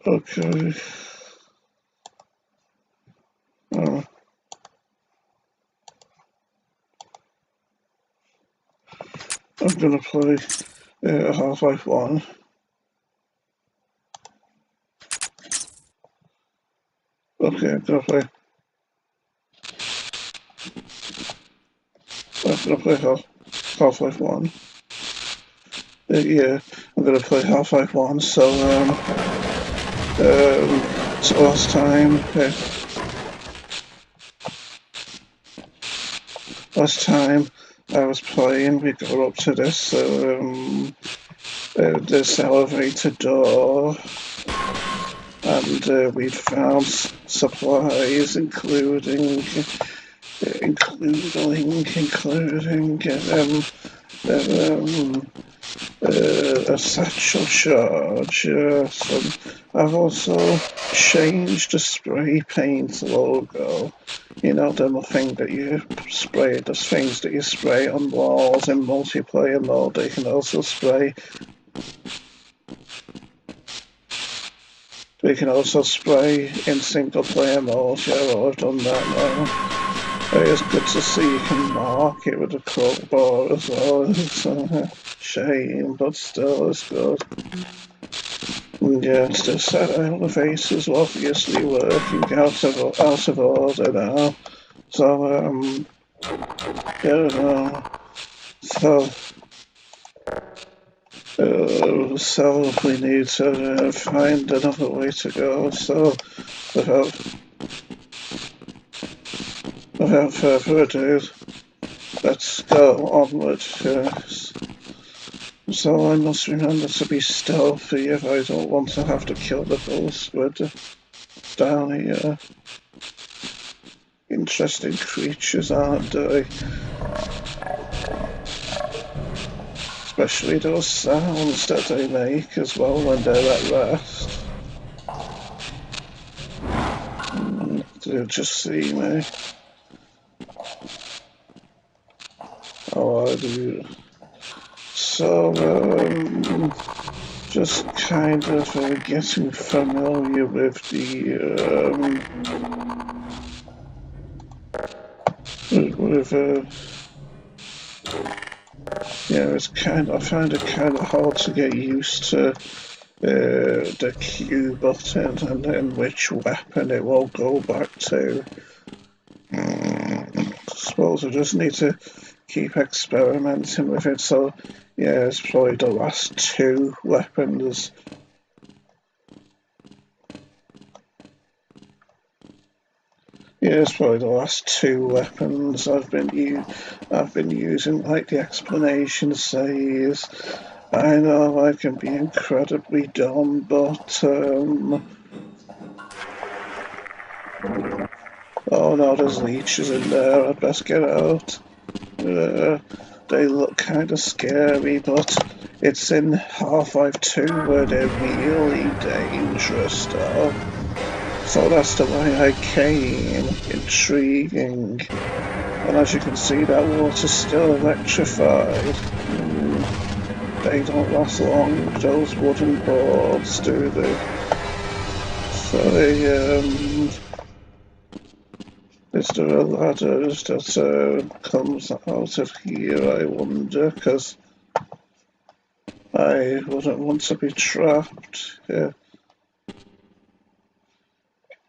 Okay. I'm gonna play Half-Life 1. Okay, I'm gonna play Half-Life 1. Yeah, I'm gonna play Half-Life 1, so last time I was playing, we got up to this, this elevator door, and we'd found supplies, including a satchel charge. So I've also changed the spray paint logo. You know, the thing that you spray, those things that you spray on walls in multiplayer mode, they can also spray. They can also spray in single player mode. Yeah, well, I've done that now. It's good to see you can mark it with a crowbar as well. It's a shame, but still it's good. Yeah, the set elevators are obviously working out of order now. So yeah, so we need to find another way to go. So without further ado, let's go onward. Yes. So I must remember to be stealthy if I don't want to have to kill the whole squid down here. Interesting creatures, aren't they? Especially those sounds that they make as well when they're at rest. They'll just see me. Oh, I do. So, just kind of getting familiar with the, yeah, I find it kind of hard to get used to the Q button and then which weapon it will go back to. I suppose I just need to keep experimenting with it. So yeah, it's probably the last two weapons. Yeah, it's probably the last two weapons I've been using. Like the explanation says, I know I can be incredibly dumb, but oh no, there's leeches in there. I'd best get out. They look kind of scary, but it's in Half-Life 2 where they're really dangerous though. So that's the way I came. Intriguing. And as you can see, that water's still electrified. They don't last long, those wooden boards, do they? So is there a ladder that comes out of here, I wonder, because I wouldn't want to be trapped.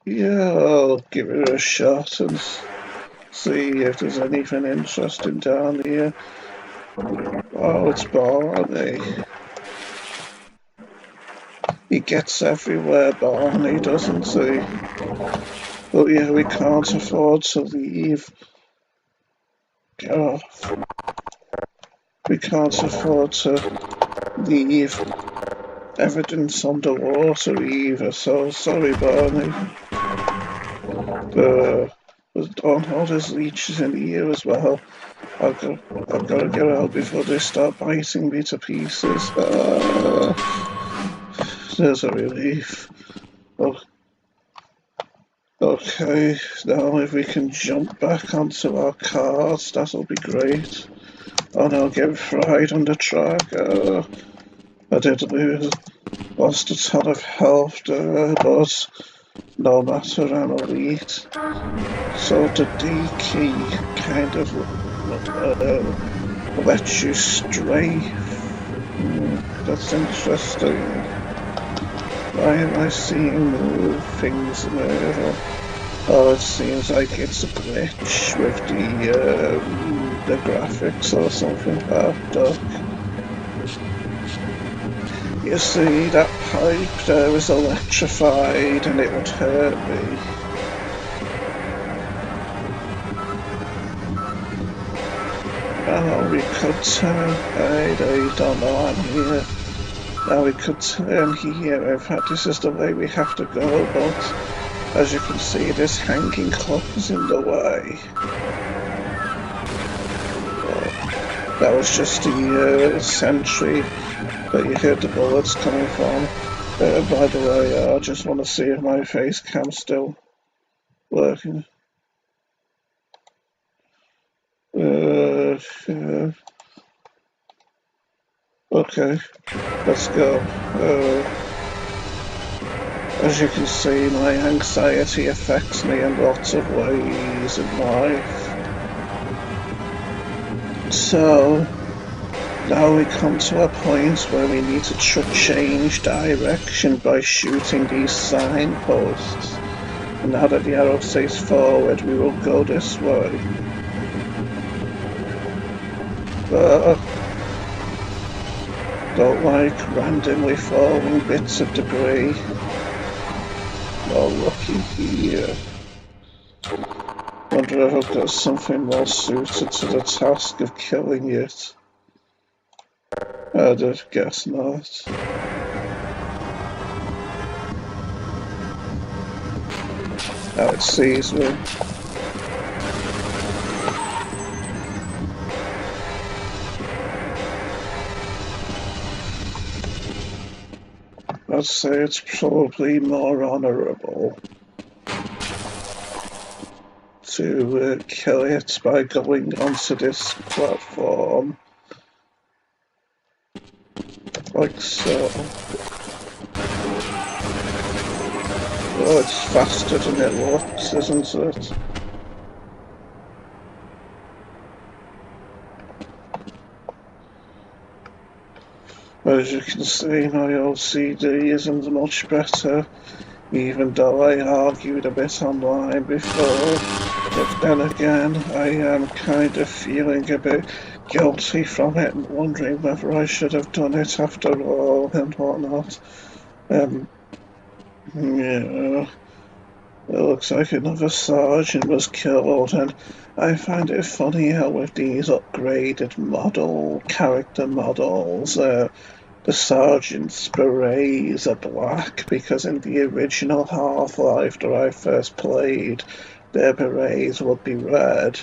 Yeah, I'll give it a shot and see if there's anything interesting down here. Oh, it's Barney. He gets everywhere, Barney, doesn't he? But yeah, we can't afford to leave. Oh, we can't afford to leave evidence underwater either, so sorry, Barney. Oh no, there's leeches in here as well. I've got to get out before they start biting me to pieces. There's a relief. Oh, okay, now if we can jump back onto our cars, that'll be great. Oh no, get fried on the track. I did lose Lost a ton of health there, but no matter, I'm elite. So the D key kind of lets you strafe. That's interesting. Why am I seeing things move? Oh, it seems like it's a glitch with the graphics or something popped up. You see, that pipe there is electrified and it would hurt me. Oh, we could turn. I don't know, I'm here. Now we could turn here. In fact, this is the way we have to go, but as you can see, this hanging clock is in the way. That was just the sentry that you heard the bullets coming from. By the way, I just want to see if my face cam's still working. Okay, let's go. As you can see, my anxiety affects me in lots of ways in life. So, now we come to a point where we need to change direction by shooting these signposts. And now that the arrow says forward, we will go this way. Don't like randomly falling bits of debris. Oh, looky here. Wonder if I've got something more suited to the task of killing it. I'd guess not. Now it sees me. I'd say it's probably more honourable to kill it by going onto this platform, like so. Oh, it's faster than it looks, isn't it? As you can see, my OCD isn't much better, even though I argued a bit online before. But then again, I am kind of feeling a bit guilty from it and wondering whether I should have done it after all and whatnot. Yeah, it looks like another sergeant was killed, and I find it funny how with these upgraded character models, the sergeant's berets are black, because in the original Half-Life that I first played, their berets would be red.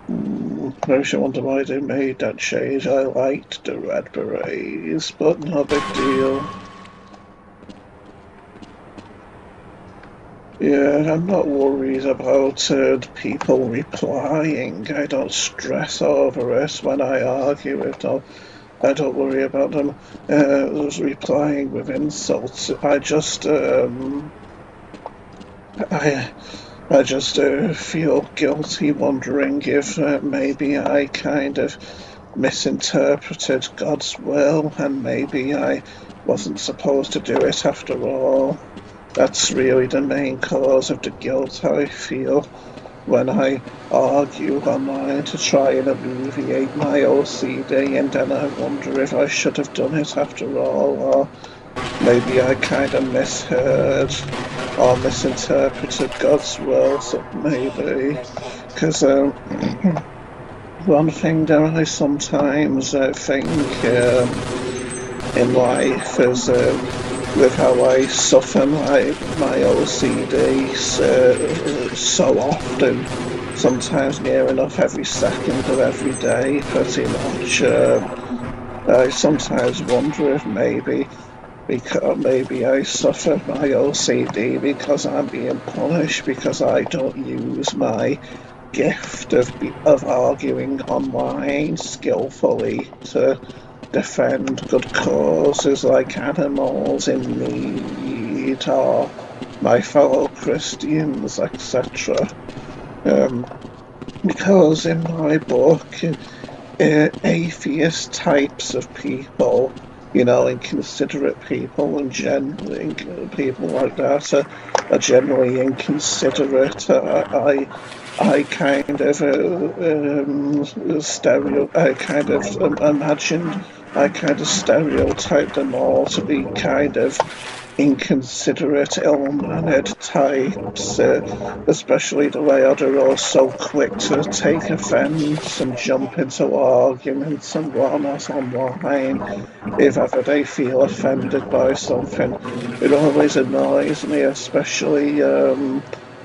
Makes you wonder why they made that change. I liked the red berets, but no big deal. Yeah, I'm not worried about people replying. I don't stress over it when I argue with them. I don't worry about them replying with insults. I just feel guilty, wondering if maybe I kind of misinterpreted God's will, and maybe I wasn't supposed to do it after all. That's really the main cause of the guilt I feel when I argue online to try and alleviate my OCD, and then I wonder if I should have done it after all, or maybe I kind of misheard or misinterpreted God's will, so maybe. Because one thing that I sometimes think in life is with how I suffer my OCD so often, sometimes near enough every second of every day, pretty much. I sometimes wonder if maybe I suffer my OCD because I'm being punished because I don't use my gift of arguing online skillfully to defend good causes like animals in need or my fellow Christians, etc. Because in my book, atheist types of people, inconsiderate people and generally people like that are generally inconsiderate. I kind of imagined, I kind of stereotyped them all to be kind of inconsiderate, ill-mannered types, especially the way they're all so quick to take offence and jump into arguments and whatnot online if ever they feel offended by something. It always annoys me, especially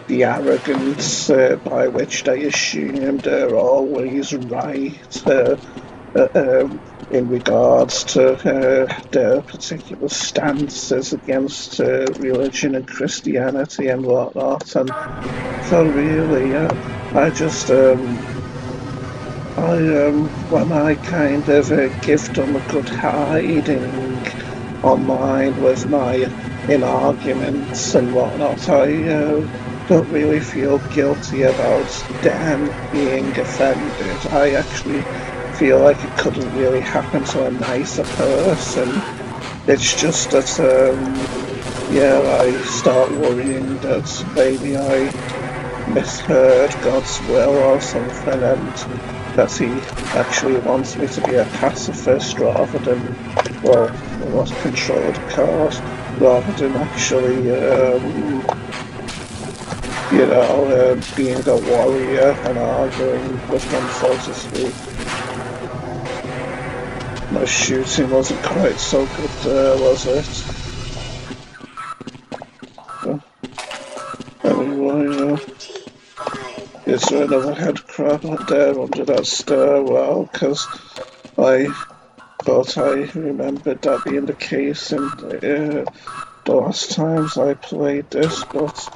the arrogance by which they assume they're always right. In regards to their particular stances against religion and Christianity and whatnot. And so really, I just, when I kind of give them a good hiding online with in arguments and whatnot, I don't really feel guilty about them being offended. I actually feel like it couldn't really happen to a nicer person. It's just that, yeah, I start worrying that maybe I misheard God's will or something, and that He actually wants me to be a pacifist rather than, well, not control the cars, rather than actually, being a warrior and arguing with them, so to speak. My shooting wasn't quite so good there, was it? Anyway, is there another head crab out there under that stairwell? Because I thought I remembered that being the case in the last times I played this, but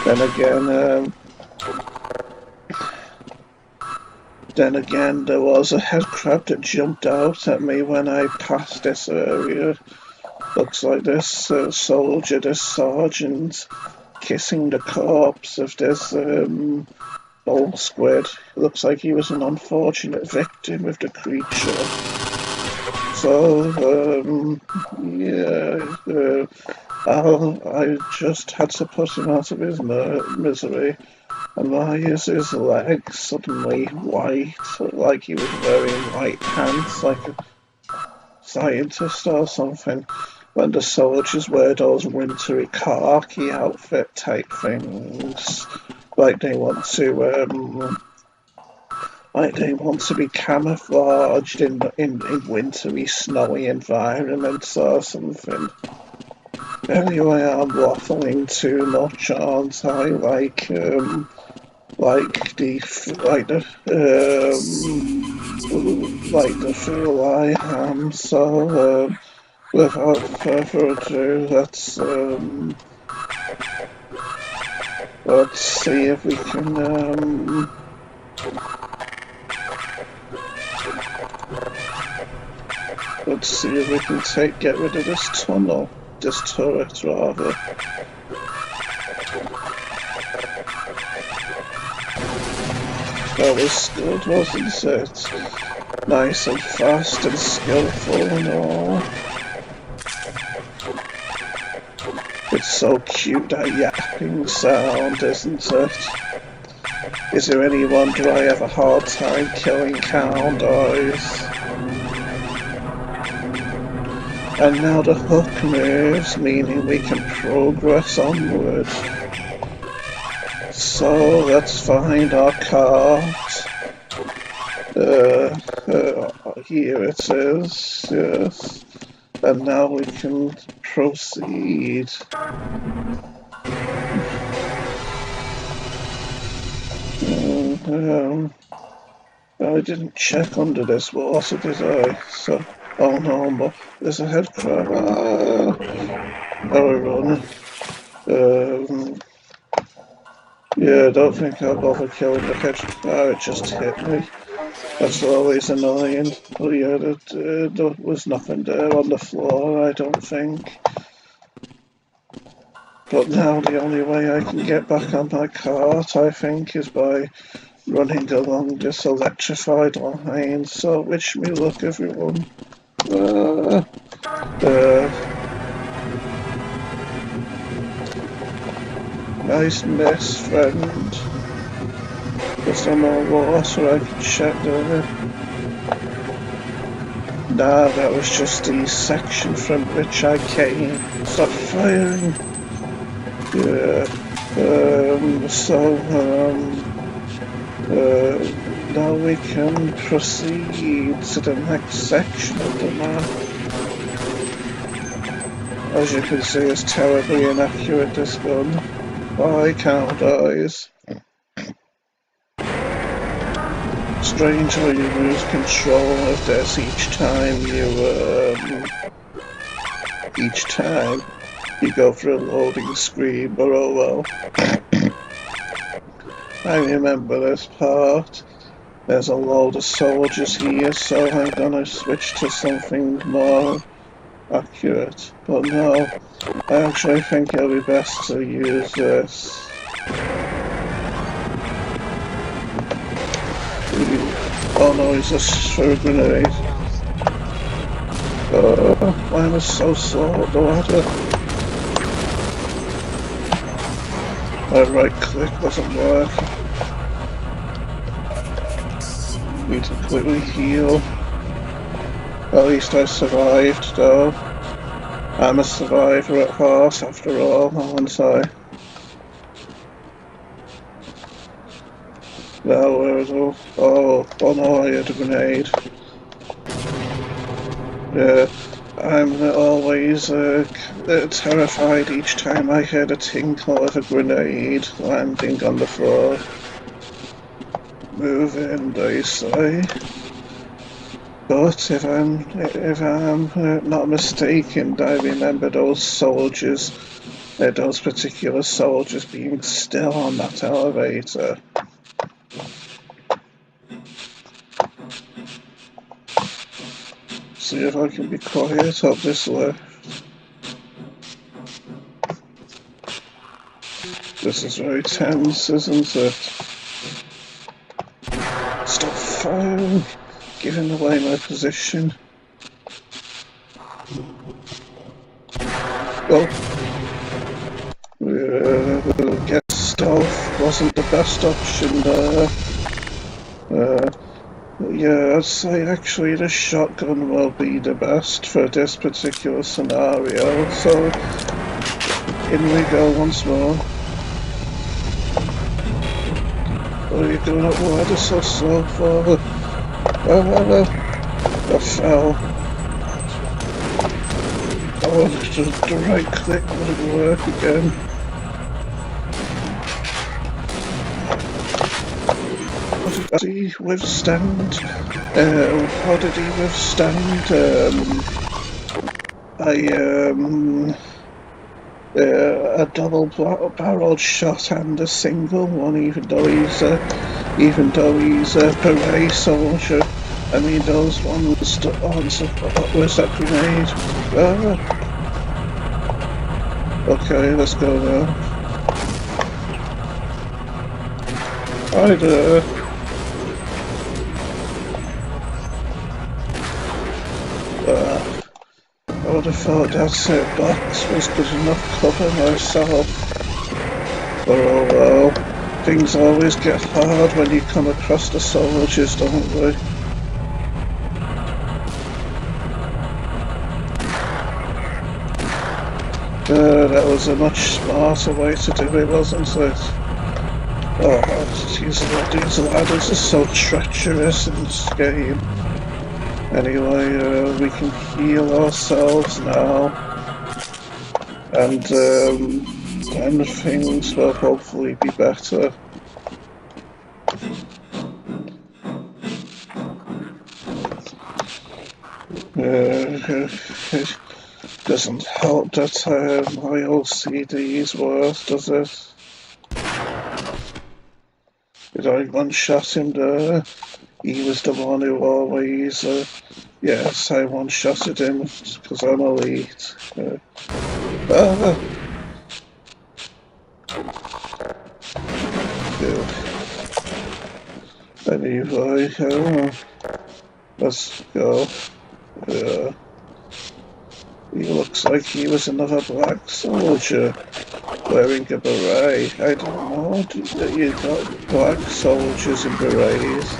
then again, there was a head crab that jumped out at me when I passed this area. Looks like this soldier, this sergeant, kissing the corpse of this bull squid. Looks like he was an unfortunate victim of the creature. So, yeah, I just had to put him out of his misery. And why is his leg suddenly white, like he was wearing white pants, like a scientist or something, when the soldiers wear those wintry khaki outfit type things, like they want to be camouflaged in wintry, snowy environments or something. Anyway, I'm waffling too much, aren't I? Like the fool I am. So, without further ado, let's see if we can get rid of this tunnel, this turret rather. That was good, wasn't it? Nice and fast and skillful and all. It's so cute, that yapping sound, isn't it? Is there anyone do I have a hard time killing cowboys? And now the hook moves, meaning we can progress onward. So let's find our cart. Here it is, yes. And now we can proceed. I didn't check under this water, did I? So, oh no, but there's a head crab. I'll run. Yeah, I don't think I'll bother killing the head. Oh, it just hit me. That's always annoying. Oh yeah, there was nothing there on the floor, I don't think. But now the only way I can get back on my cart, I think, is by running along this electrified line. So wish me luck, everyone. Nice mess, friend. There's no more water I can check there. Nah, that was just the section from which I came. Stop firing. Yeah. Now we can proceed to the next section of the map. As you can see, it's terribly inaccurate, this gun. Bye, cowboys. Strange how you lose control of this each time you go through a loading screen, but oh well. I remember this part. There's a load of soldiers here, so I'm gonna switch to something more accurate. But no, I actually think it'll be best to use this. Oh no, he's just threw a grenade. Why am I so slow up the ladder? My right click doesn't work. Need to quickly heal. At least I survived though. I'm a survivor at heart after all, aren't I? Now where is all? Oh no, I had a grenade. Yeah, I'm always terrified each time I hear the tinkle of a grenade landing on the floor. Move in, they say. But if I'm not mistaken, I remember those soldiers, those particular soldiers being still on that elevator. See if I can be quiet up this left. This is very tense, isn't it? Stop firing! Giving away my position. Oh! Get stealth wasn't the best option there. Yeah, I'd say actually the shotgun will be the best for this particular scenario, so in we go once more. What are you going up the ladder so slow for? I fell. Oh, the right click wouldn't work again. How did he withstand? How did he withstand a double-barreled shot and a single one, even though he's a beret soldier? I mean, those ones aren't. Where's that grenade? Okay, let's go now. Hi there. I would have thought that box was good enough cover myself. But oh well, things always get hard when you come across the soldiers, don't they? That was a much smarter way to do it, wasn't it? Oh, these ladders are so treacherous in this game. Anyway, we can heal ourselves now, and things will hopefully be better. It doesn't help that my OCD is worse, does it? Did I one-shot him there? he was the one who always, yes, I one-shotted him because I'm elite. Ah, good. Anyway, let's go. He looks like he was another black soldier wearing a beret. I don't know, you got black soldiers in berets.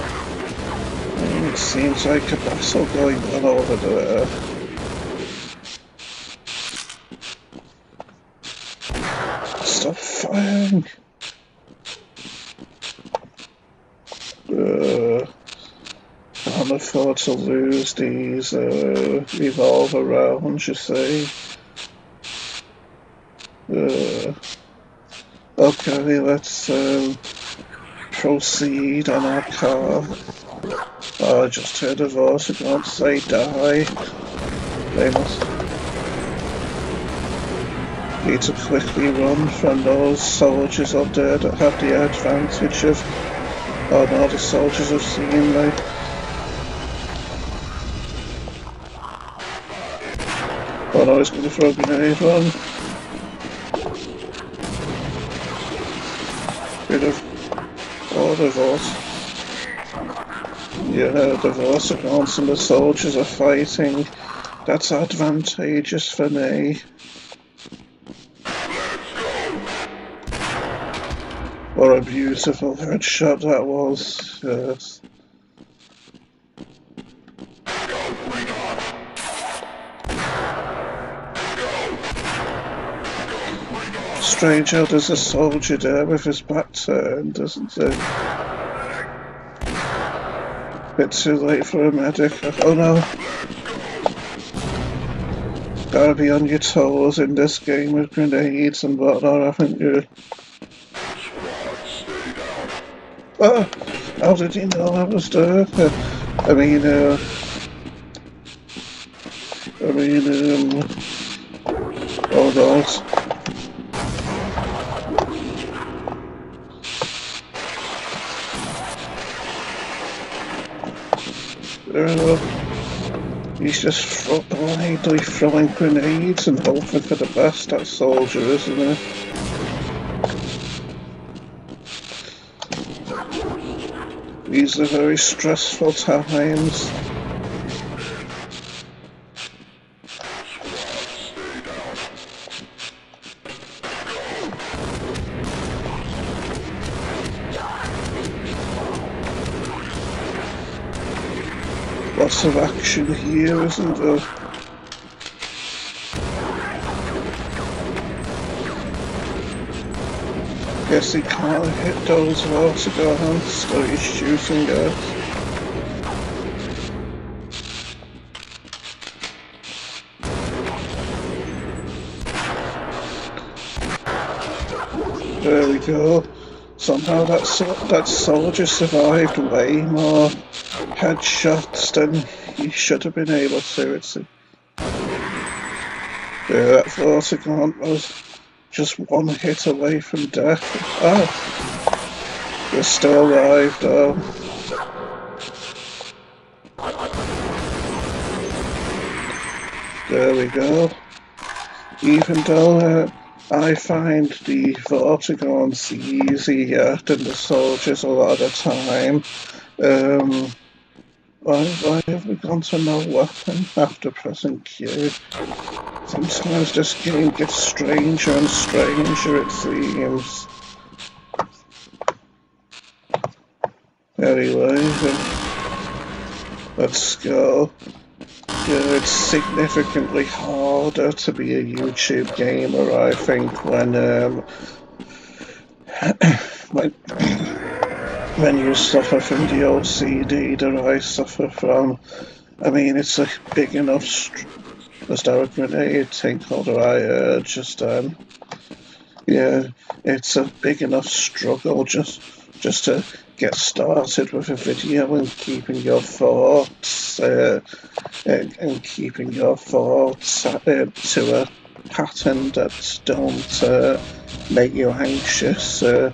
It seems like a battle going on over there. Stop firing! Can't afford to lose these revolver rounds, you see. Okay, let's proceed on our car. Oh, I just heard a voice, I can't say die. They must need to quickly run from those soldiers up there that have the advantage of... Oh no, the soldiers have seen me. Oh no, he's going to throw a grenade on. Bit of... Oh, the voice. Yeah, the vortigaunts and the soldiers are fighting. That's advantageous for me. What a beautiful headshot that was, yes. Strange how there's a soldier there with his back turned, isn't it? Bit too late for a medic. Oh no! Gotta be on your toes in this game with grenades and whatnot, haven't you? Oh! How did he know I was there? I mean, oh god. He's just blindly throwing grenades and hoping for the best, that soldier, isn't he? These are very stressful times. Lots of action here, isn't there? Guess he can't hit those vortigaunts that he's shooting at. There we go. Somehow that soldier survived way more headshots than he should have been able to. That vortigaunt was just one hit away from death. Oh, they're still alive though. There we go. Even though I find the vortigaunts easier than the soldiers a lot of the time, why have we gone to no weapon after pressing Q? Sometimes this game gets stranger and stranger, it seems. Anyway, let's go. Yeah, it's significantly harder to be a YouTube gamer, I think, when you suffer from the OCD that I suffer from. I mean, it's a big enough... Was there a grenade thing called I heard just then? Yeah, it's a big enough struggle just to get started with a video and keeping your thoughts to a pattern that don't make you anxious. Hey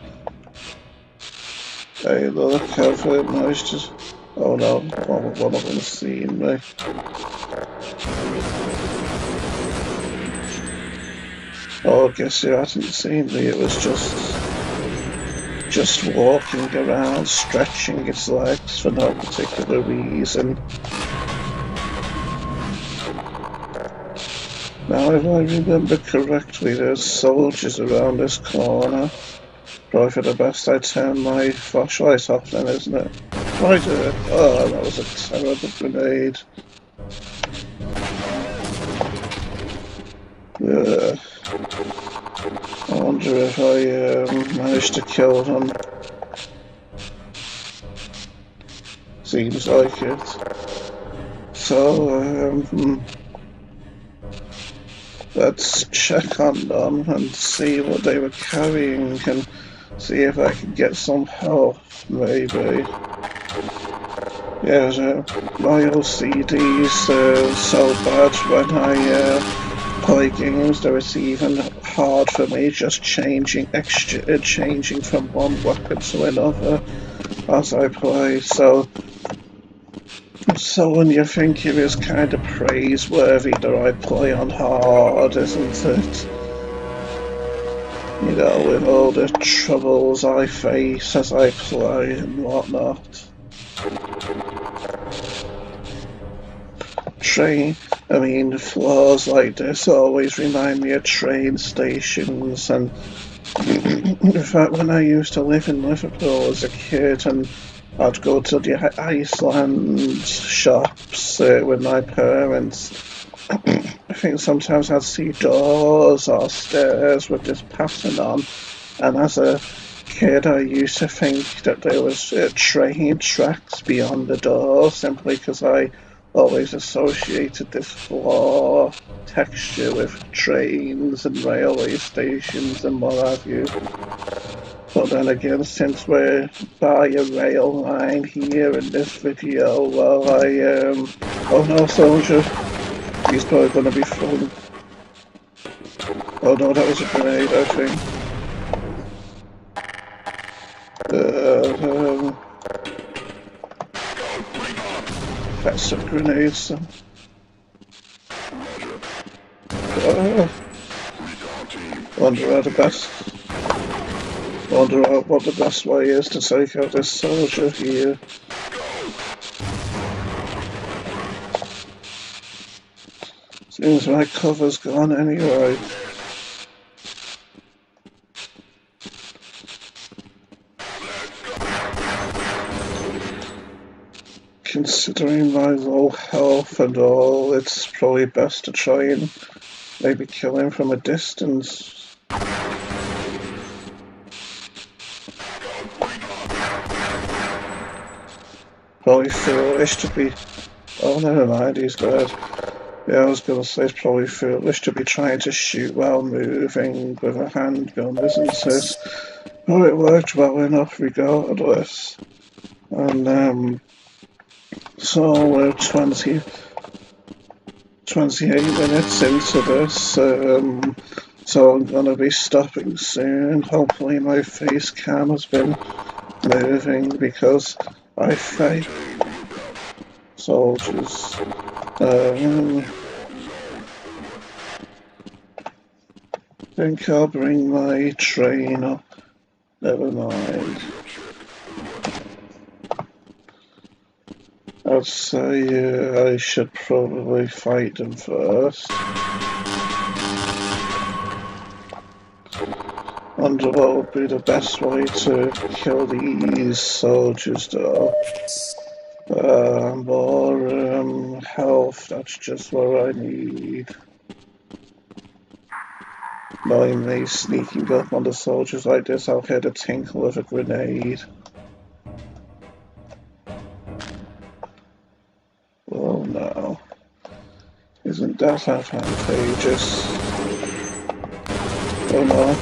look, I've managed to Oh no, one of them's seen me. Oh, I guess he hadn't seen me, it was just walking around, stretching its legs for no particular reason. Now, if I remember correctly, there's soldiers around this corner. Probably for the best I turn my flashlight off then, isn't it? I did. Oh, that was a terrible grenade. I wonder if I managed to kill them. Seems like it. So, let's check on them and see what they were carrying and see if I can get some help, maybe. Yeah, my OCD's so bad when I play games that it's even hard for me just changing from one weapon to another as I play. So when you think it is kind of praiseworthy that I play on hard, isn't it? You know, with all the troubles I face as I play and whatnot. Floors like this always remind me of train stations, and in fact, when I used to live in Liverpool as a kid, and I'd go to the Iceland shops with my parents, I think sometimes I'd see doors or stairs with this pattern on, and as a kid I used to think that there was train tracks beyond the door simply because I always associated this floor texture with trains and railway stations and what have you. But then again, since we're by a rail line here in this video, well, oh no, soldier, he's probably going to be full. Oh no, that was a grenade, I think. That's some grenades. Wonder what the best way is to take out this soldier here. Seems my cover's gone anyway. Considering my low health and all, it's probably best to try and maybe kill him from a distance. Probably foolish to be... Oh, never mind, he's dead. Yeah, I was going to say it's probably foolish to be trying to shoot while moving with a handgun, isn't it? But it worked well enough regardless. And, so we're 28 minutes into this, so I'm going to be stopping soon. Hopefully my face cam has been moving because I fight soldiers. I think I'll bring my train up. Never mind. I'd say I should probably fight them first. Wonder what would be the best way to kill these soldiers though. More health, that's just what I need. Knowing me sneaking up on the soldiers like this, I'll hear the tinkle of a grenade. Oh no. Isn't that advantageous? Oh no.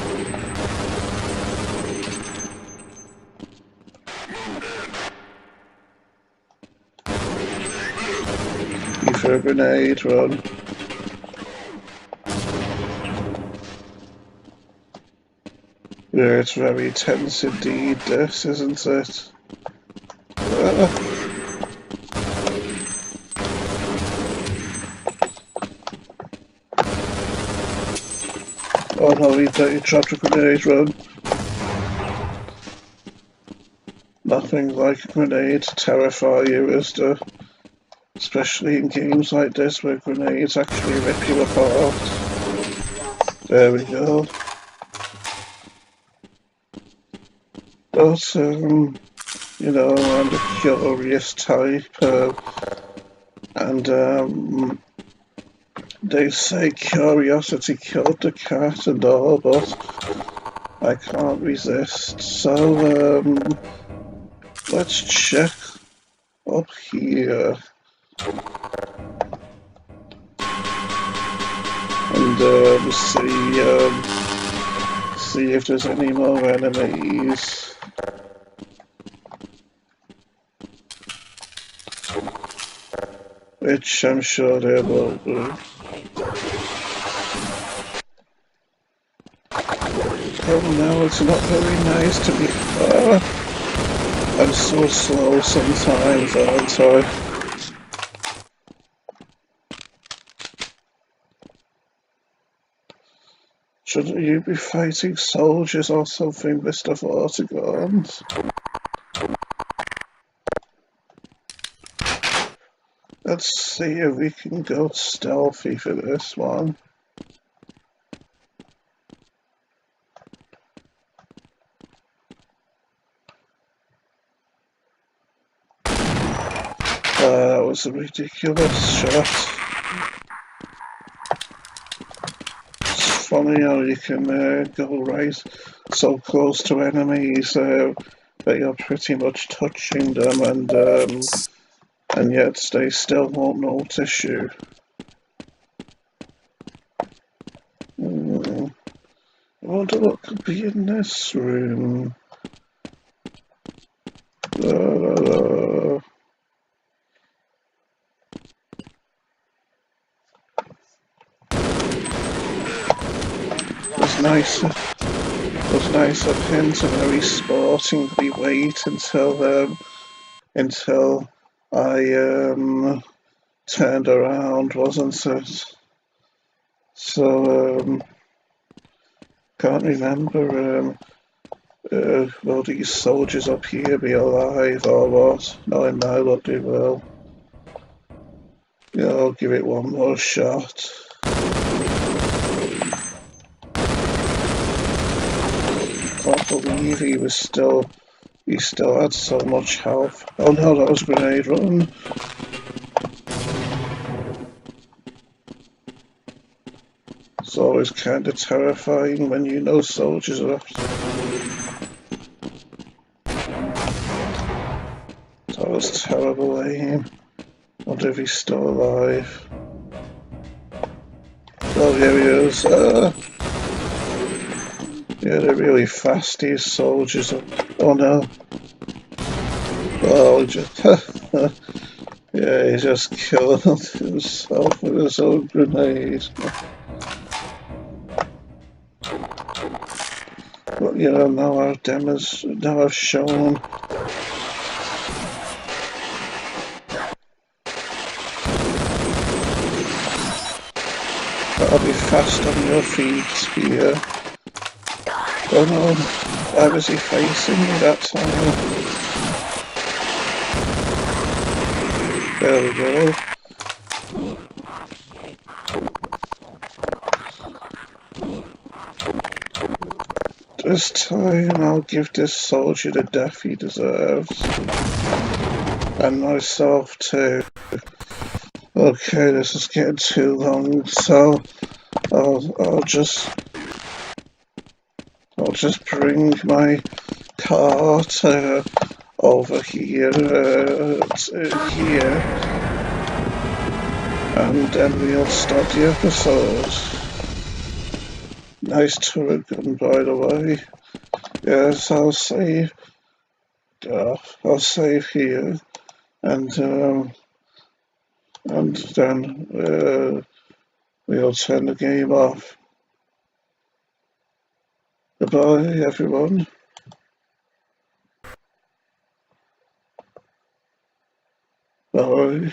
You threw a grenade, run. Yeah, it's very tense indeed, this, isn't it? Oh no, he dropped a grenade, run. Nothing like a grenade to terrify you, is there? Especially in games like this where grenades actually rip you apart. There we go. But, you know, I'm the curious type, and they say curiosity killed the cat and all, but I can't resist. So, let's check up here and see if there's any more enemies. Which I'm sure there will be. Oh no, it's not very nice to be... I'm so slow sometimes, aren't I? Shouldn't you be fighting soldiers or something, Mr. Vortigaunts? Let's see if we can go stealthy for this one. That was a ridiculous shot. It's funny how you can go right so close to enemies that you're pretty much touching them, and yet they still won't notice you. I wonder what could be in this room. It was nice of him to very sportingly wait until I turned around, wasn't it? So can't remember. Will these soldiers up here be alive or what? Knowing now what they will. Yeah, I'll give it one more shot. Can't believe he still had so much health. Oh no, that was a grenade run. It's always kind of terrifying when you know soldiers are up. That was terrible aim. Wonder if he's still alive. Oh, here he is. Yeah, they're really fast, these soldiers. Oh no. Oh, yeah, he just killed himself with his own grenade. But you know, now I've shown. I'll be fast on your feet here. Oh no, why was he facing me that time? There we go. This time I'll give this soldier the death he deserves. And myself too. Okay, this is getting too long, so I'll just bring my cart over here here, and then we'll start the episode. Nice turret gun, by the way. Yes, I'll save here, and then we'll turn the game off. Goodbye, everyone. Bye.